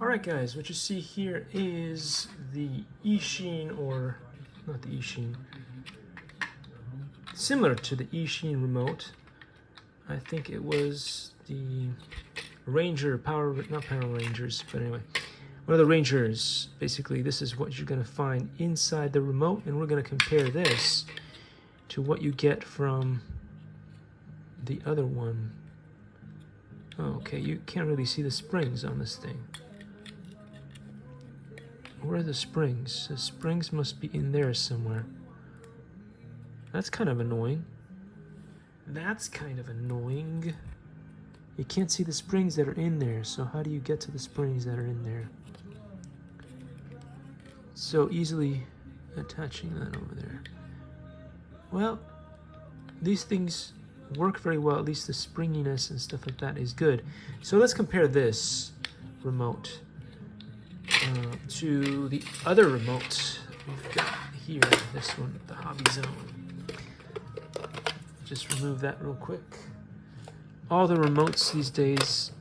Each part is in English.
Alright guys, what you see here is the eSheen, or not the eSheen, similar to the eSheen remote. I think it was the Ranger, not Power Rangers, but anyway, one of the Rangers. Basically, this is what you're going to find inside the remote, and we're going to compare this to what you get from the other one. Oh, okay, you can't really see the springs on this thing. Where are the springs? The springs must be in there somewhere. That's kind of annoying. That's kind of annoying. You can't see the springs that are in there, so how do you get to the springs that are in there? So easily attaching that over there. Well, these things work very well, at least the springiness and stuff like that is good. So let's compare this remote to the other remote we've got here, this one, the Hobby Zone. Just remove that real quick. All the remotes these days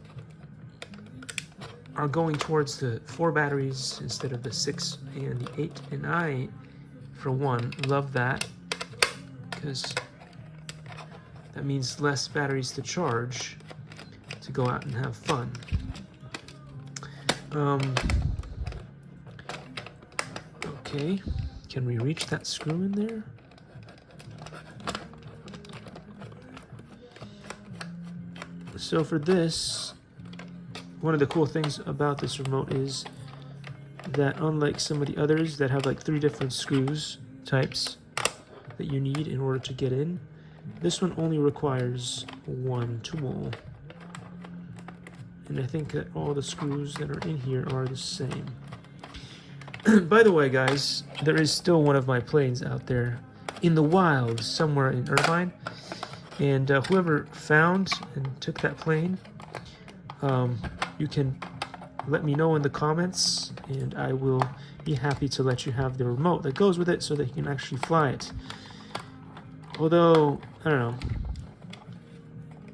are going towards the 4 batteries instead of the 6 and the 8, and I, for one, love that, because that means less batteries to charge to go out and have fun. Okay, can we reach that screw in there? So for this, one of the cool things about this remote is that unlike some of the others that have like 3 different screws types that you need in order to get in, this one only requires 1 tool. And I think that all the screws that are in here are the same. By the way, guys, there is still one of my planes out there in the wild somewhere in Irvine. And whoever found and took that plane, you can let me know in the comments, and I will be happy to let you have the remote that goes with it so that you can actually fly it. Although, I don't know,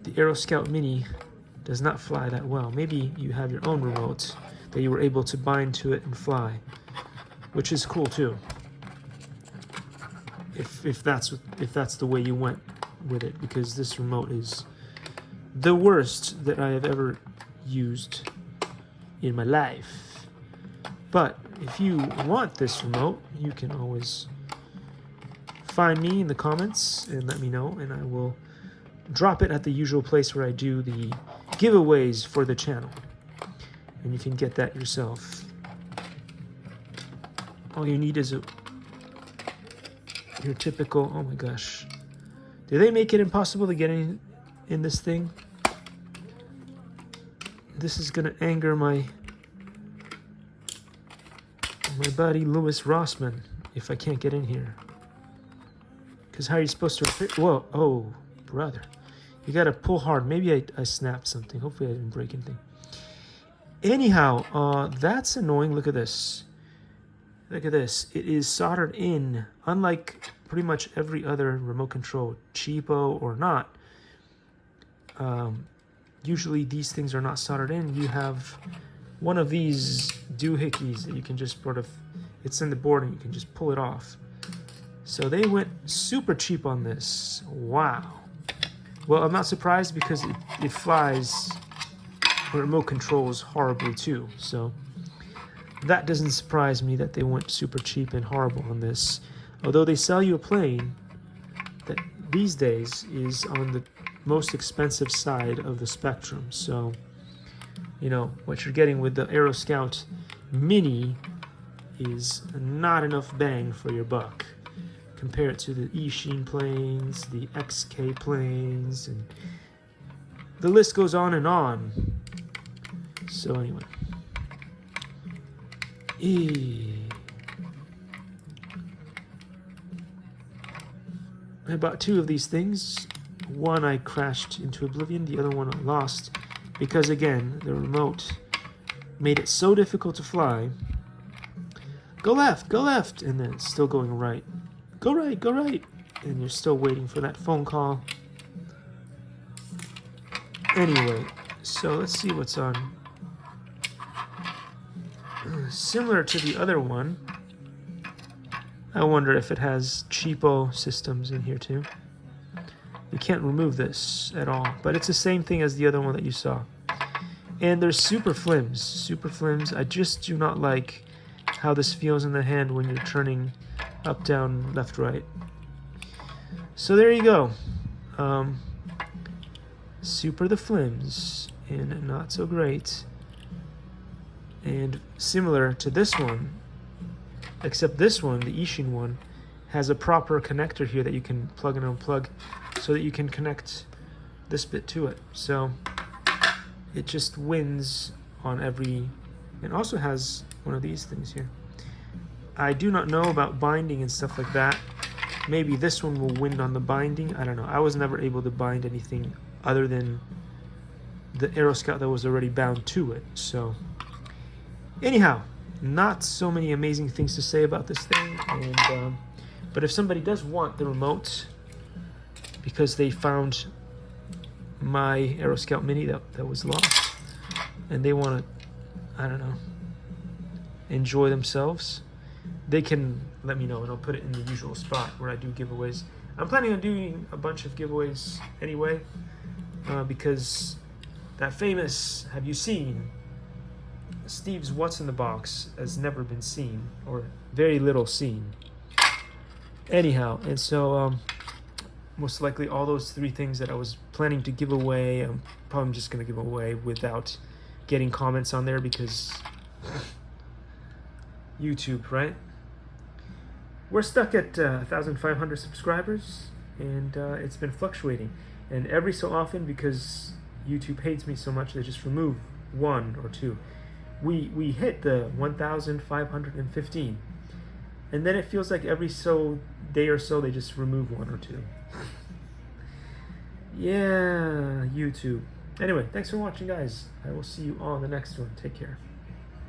the Aero Scout Mini does not fly that well. Maybe you have your own remote that you were able to bind to it and fly, which is cool too. If that's the way you went with it, because this remote is the worst that I have ever used in my life. But if you want this remote, you can always find me in the comments and let me know, and I will drop it at the usual place where I do the giveaways for the channel, and you can get that yourself. All you need is your typical, oh my gosh, do they make it impossible to get in this thing? This is gonna anger my buddy Louis Rossman if I can't get in here. Because how are you supposed to, whoa, oh, brother. You gotta pull hard. Maybe I snapped something. Hopefully I didn't break anything. Anyhow, that's annoying. Look at this. Look at this. It is soldered in, unlike pretty much every other remote control, cheapo or not. Usually these things are not soldered in. You have one of these doohickeys that you can just sort of, it's in the board and you can just pull it off. So they went super cheap on this. Wow. Well, I'm not surprised because it flies remote controls horribly too. So that doesn't surprise me that they went super cheap and horrible on this. Although they sell you a plane that these days is on the most expensive side of the spectrum. So, you know, what you're getting with the Aero Scout Mini is not enough bang for your buck. Compare it to the eSheen planes, the XK planes, and the list goes on and on. So anyway. I bought 2 of these things. One I crashed into oblivion, the other one I lost, because again, the remote made it so difficult to fly. Go left, and then it's still going right. Go right, and you're still waiting for that phone call. Anyway, so let's see what's on similar to the other one. I wonder if it has cheapo systems in here too. You can't remove this at all, but it's the same thing as the other one that you saw. And there's super flims. Super flims. I just do not like how this feels in the hand when you're turning up, down, left, right. So there you go. Super the flims, and not so great. And similar to this one, except this one, the Ishin one, has a proper connector here that you can plug and unplug so that you can connect this bit to it. So it just wins on every, and also has one of these things here. I do not know about binding and stuff like that. Maybe this one will win on the binding. I don't know. I was never able to bind anything other than the Aeroscout that was already bound to it. So anyhow, not so many amazing things to say about this thing. And but if somebody does want the remote because they found my Aeroscout Mini that was lost and they want to, I don't know, enjoy themselves, they can let me know and I'll put it in the usual spot where I do giveaways. I'm planning on doing a bunch of giveaways anyway, because that famous, have you seen, Steve's What's in the Box has never been seen, or very little seen. Anyhow, and so most likely all those 3 things that I was planning to give away, I'm probably just going to give away without getting comments on there because YouTube, right? We're stuck at 1,500 subscribers, and it's been fluctuating. And every so often, because YouTube hates me so much, they just remove 1 or 2. We hit the 1,515, and then it feels like every so day or so they just remove 1 or 2. Yeah, YouTube. Anyway, thanks for watching, guys. I will see you on the next one. Take care.